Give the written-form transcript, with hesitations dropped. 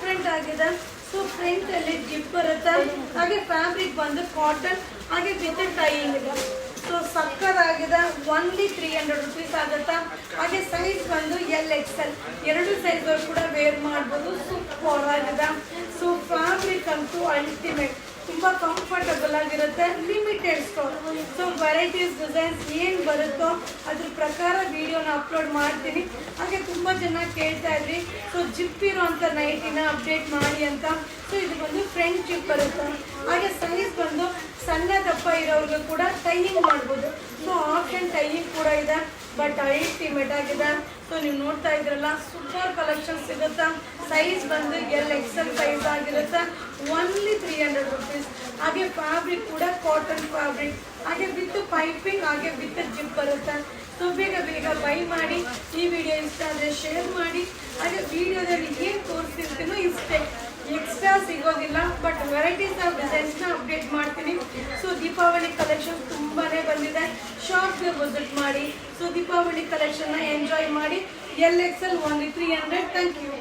Different ಆಗಿದೆ. So front ಅಲ್ಲಿ zip ಬರುತ್ತೆ, ಹಾಗೆ ಫ್ಯಾಬ್ರಿಕ್ ಬಂದು ಕಾಟನ್, ಹಾಗೆ ವಿತ್ ಟೈಯಿಂಗ್ ಇದೆ. ಸೊ ಸಕ್ಕತ್ತಾಗಿದೆ. ಓನ್ಲಿ 300 rupees ಆಗುತ್ತಾ. ಹಾಗೆ ಸೈಜ್ ಬಂದು LXL, 2 ಸೈಜ್ ಕೂಡ ವೇರ್ ಮಾಡ್ಬೋದು. ಸೂಪರ್ ಆಗಿದೆ. ಸೊ ಫ್ಯಾಬ್ರಿಕ್ ಅಂತೂ ಅಲ್ಟಿಮೇಟ್, ತುಂಬಾ ಕಂಫರ್ಟಬಲ್ ಆಗಿರುತ್ತೆ. Limited stock. So varieties designs ಏನು ಬರುತ್ತೋ ಅದ್ರ ಪ್ರಕಾರ ವಿಡಿಯೋನ ಅಪ್ಲೋಡ್ ಮಾಡ್ತೀನಿ. ಹಾಗೆ ತುಂಬಾ ಜನ ಕೇಳ್ತಾ ಇದ್ರಿ ಸೊ ಜಿಪ್ ಇರೋಂಥ ನೈಟಿನ ಅಪ್ಡೇಟ್ ಮಾಡಿ ಅಂತ. ಸೊ ಇದು ಬಂದು ಫ್ರಂಟ್ ಜಿಪ್ ಬರುತ್ತೆ. ಹಾಗೆ ಸೈಜ್ ಬಂದು ಸಣ್ಣ ದಪ್ಪ ಇರೋರ್ಗೂ ಕೂಡ ಟೈಯಿಂಗ್ ಮಾಡ್ಬೋದು. ಸೊ ಆಪ್ಷನ್ ಟೈಯಿಂಗ್ ಕೂಡ ಇದೆ, ಬಟ್ ಅಲ್ಟಿಮೇಟ್ ಆಗಿದೆ. ಸೊ ನೀವು ನೋಡ್ತಾ ಇದ್ರಲ್ಲ, ಸೂಪರ್ ಕಲೆಕ್ಷನ್ ಸಿಗುತ್ತೆ. ಸೈಜ್ ಬಂದು LXL ಸೈಜ್ ಆಗಿರುತ್ತೆ. Only 300 rupees. ಹಾಗೆ ಫ್ಯಾಬ್ರಿಕ್ ಕೂಡ ಕಾಟನ್ ಫ್ಯಾಬ್ರಿಕ್, ಹಾಗೆ ವಿತ್ ಪೈಪಿಂಗ್, ಹಾಗೆ ವಿತ್ ಜಿಪ್ ಬರುತ್ತೆ. ಸೊ ಬೇಗ ಬೇಗ ಬೈ ಮಾಡಿ. ಈ ವಿಡಿಯೋ ಇಷ್ಟ ಆದರೆ ಶೇರ್ ಮಾಡಿ. ಹಾಗೆ ವಿಡಿಯೋದಲ್ಲಿ ಏನು ತೋರಿಸ್ತಿರ್ತೀನೋ ಇಷ್ಟೇ, ಎಕ್ಸ್ಟ್ರಾ ಸಿಗೋದಿಲ್ಲ. ಬಟ್ ವೆರೈಟೀಸ್ ಆಫ್ ಡಿಸೈನ್ಸ್ನ ಅಪ್ಡೇಟ್ ಮಾಡ್ತೀನಿ. ಸೊ ದೀಪಾವಳಿ ಕಲೆಕ್ಷನ್ ತುಂಬಾ ಬಂದಿದೆ, ಶಾಪ್ಗೆ ವಿಸಿಟ್ ಮಾಡಿ. ಸೊ ದೀಪಾವಳಿ ಕಲೆಕ್ಷನ್ನ ಎಂಜಾಯ್ ಮಾಡಿ. LXL only 300. Thank you.